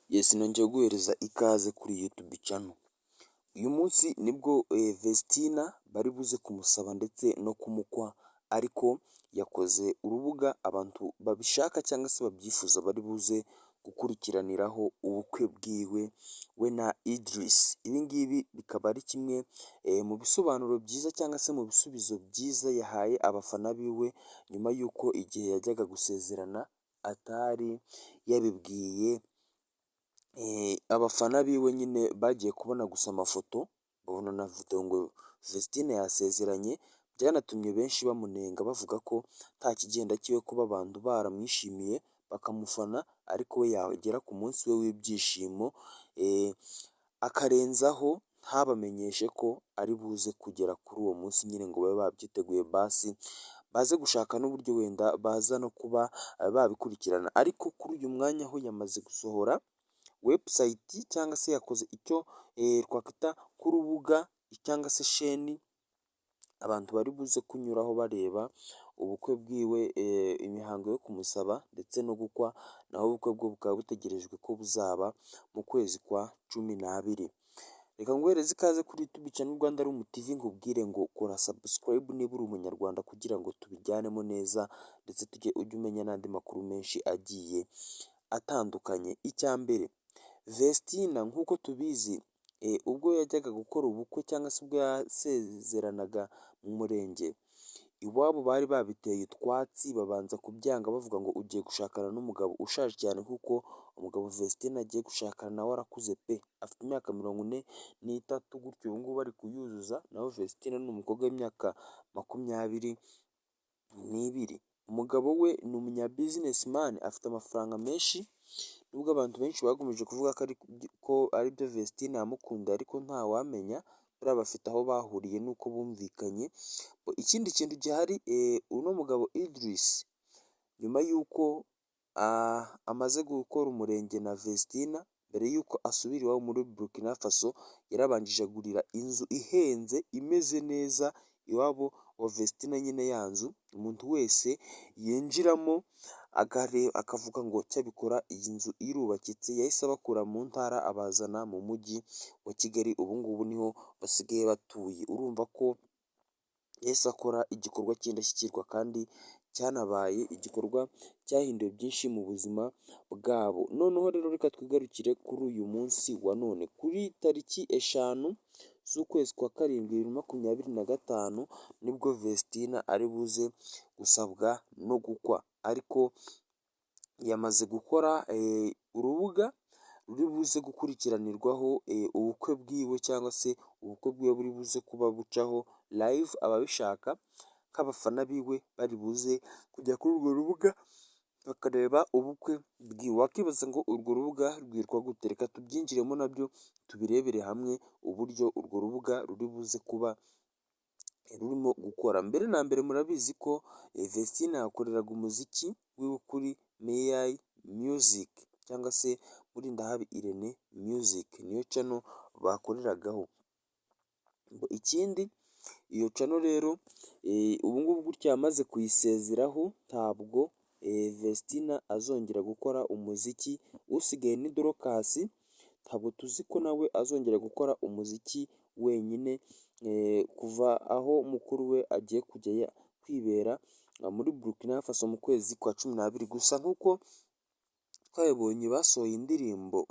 Yes, nongeye guhereza ikaze kuri YouTube channel. Uyu munsi nibwo Vestina bari buze kumusaba ndetse no kumukwa, ariko yakoze urubuga abantu babishaka cyangwa se babyifuza bari buze gukurikiraniraho ubukwe bwiwe we na Idris. Ibi ngibi bikaba ari kimwe mu bisobanuro byiza cyangwa se mu bisubizo byiza yahaye abafana biwe nyuma y'uko igihe yajyaga gusezerana atari yabibwiye abafana biwe. Nyine bagiye kubona gusa amafoto babona na video ngo Vestine yasezeranye, byanatumye benshi bamunenga bavuga ko nta kigenda kiwe kuba abantu baramwishimiye bakamufana, ariko we yagera ku munsi we w'ibyishimo akarenzaho ntabamenyeshe ko ari buze kugera kuri uwo munsi, nyine ngo babe babyiteguye basi baze gushaka n'uburyo wenda baza no kuba babikurikirana. Ariko kuri uyu mwanya ho yamaze gusohora website cyangwa se yakoze icyo twakwita k'urubuga cyangwa se sheni abantu bari buze kunyuraho bareba ubukwe bwiwe, imihango yo kumusaba ndetse no gukwa, naho ubukwe bwo bukaba butegerejwe ko buzaba mu kwezi kwa 12. Reka nguhereze ikaze kuri YouTube channel Rwanda Room TV, nkubwire ngo kora subscribe niba uri umunyarwanda kugira ngo tubijyanemo neza ndetse ujye umenya n'andi makuru menshi agiye atandukanye. Icya mbere, Vestina nk'uko tubizi ubwo yajyaga gukora ubukwe cyangwa se ubwo yasezeranaga mu murenge iwabo, bari babiteye utwatsi babanza kubyanga bavuga ngo ugiye gushakana n'umugabo ushaje cyane, kuko umugabo Vestina agiye gushakana nawe arakuze pe, afite imyaka 43 gutyo, ubu ngubu ari kuyuzuza, naho Vestina ni umukobwa w'imyaka 22. Umugabo we ni umunya businessman, afite amafaranga menshi, nubwo abantu benshi bakomeje kuvuga ko ari byo Vestina yamukunda, ariko nta wamenya buriya bafite aho bahuriye nuko bumvikanye. Ikindi kintu gihari, uno mugabo Idris nyuma y'uko amaze gukora umurenge na Vestina, mbere y'uko asubira iwabo muri Burkina Faso, yarabanjije agurira inzu ihenze imeze neza iwabo wa Vestina. Nyine ya nzu umuntu wese yinjiramo akavuga ngo cyabikora iyi nzu irubakitse, yahise abakura mu ntara abazana mu mujyi wa Kigali, ubu ngubu niho basigaye batuye. Urumva ko yahise akora igikorwa cy'indashyikirwa kandi cyanabaye igikorwa cyahinduye byinshi mu buzima bwabo. Noneho rero reka twigarukire kuri uyu munsi wa none, kuri tariki 5 z'ukwezi kwa 7 2025 nibwo Vestina ari buze gusabwa no gukwa, ariko yamaze gukora urubuga ruri buze gukurikiranirwaho ubukwe bwiwe, cyangwa se ubukwe bwiwe buri buze kuba bucaho live, ababishaka nk'abafana biwe bari buze kujya kuri urwo rubuga bakareba ubukwe bwiwe. Wakibaza ngo urwo rubuga rwitwa gute? Reka tubyinjiremo nabyo tubirebere hamwe uburyo urwo rubuga ruri buze kuba rurimo gukora. Mbere na mbere murabizi ko Vestina yakoreraga umuziki wiwe kuri May Music cyangwa se muri Ndahabi Irene Music, niyo channel bakoreragaho. Ikindi, iyo channel rero ubu ngubu gutya yamaze kuyisezeraho, ntabwo Vestina azongera gukora umuziki. Usigaye ni Dorcas, ntabwo tuzi ko nawe azongera gukora umuziki wenyine kuva aho mukuru we agiye kujya kwibera muri Burkina Faso mu kwezi kwa 12. Gusa nk'uko twabibonye basohoye indirimbo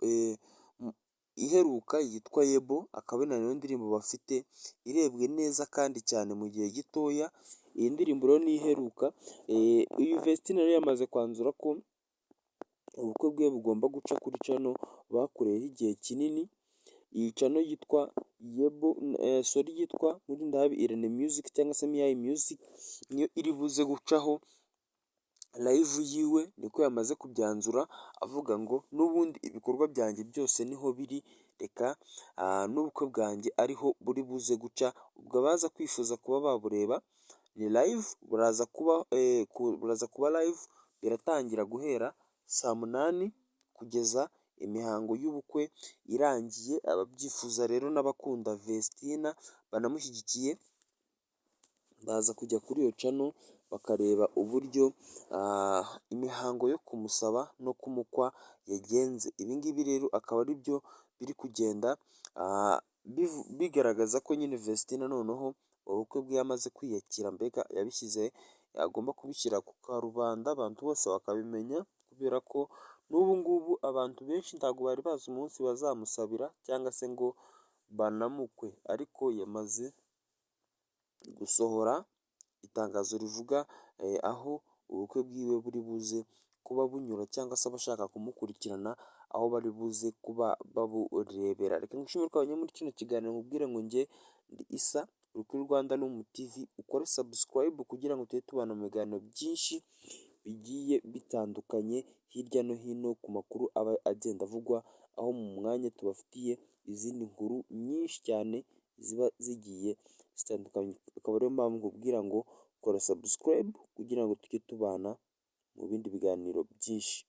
iheruka yitwa Yebo, akaba ari nayo ndirimbo bafite irebwe neza kandi cyane mu gihe gitoya. Iyi ndirimbo rero ni iheruka. Uyu Vestina rero yamaze kwanzura ko ubukwe bwe bugomba guca kuri channel bakoreyeho igihe kinini. Iyi channel yitwa Yebo, yitwa muri Ndahabi Irene Music cyangwa se May Music, niyo iri buze gucaho live yiwe. Niko yamaze kubyanzura avuga ngo n'ubundi ibikorwa byanjye byose niho biri, reka n'ubukwe bwanjye ariho buri buze guca. Ubwo baza kwifuza kuba babureba ni live, buraza kuba live, biratangira guhera saa 8 kugeza imihango y'ubukwe irangiye. Ababyifuza rero n'abakunda Vestina banamushyigikiye baza kujya kuri iyo channel bakareba uburyo imihango yo kumusaba no kumukwa yagenze. Ibi ngibi rero akaba ari byo biri kugenda bigaragaza ko nyine Vestina noneho ubukwe bwe yamaze kwiyakira, mbega yabishyize, agomba kubishyira ku karubanda abantu bose bakabimenya, kubera ko n'ubu ngubu abantu benshi ntabwo bari bazi umunsi bazamusabira cyangwa se ngo banamukwe, ariko yamaze gusohora itangazo rivuga aho ubukwe bwiwe buri buze kuba bunyura, cyangwa se abashaka kumukurikirana aho bari buze kuba baburebera. Reka ngushimire ko wabonye muri kino kiganiro, nkubwire ngo njye ndi Isa uri kuri Rwanda Lumu TV, ukore subscribe kugira ngo tujye tubana mu biganiro byinshi bigiye bitandukanye hirya no hino ku makuru aba agenda avugwa, aho mu mwanya tubafitiye izindi nkuru nyinshi cyane ziba zigiye zitandukanye. Akaba ariyo mpamvu nkubwira ngo kora subscribe kugira ngo tujye tubana mu bindi biganiro byinshi.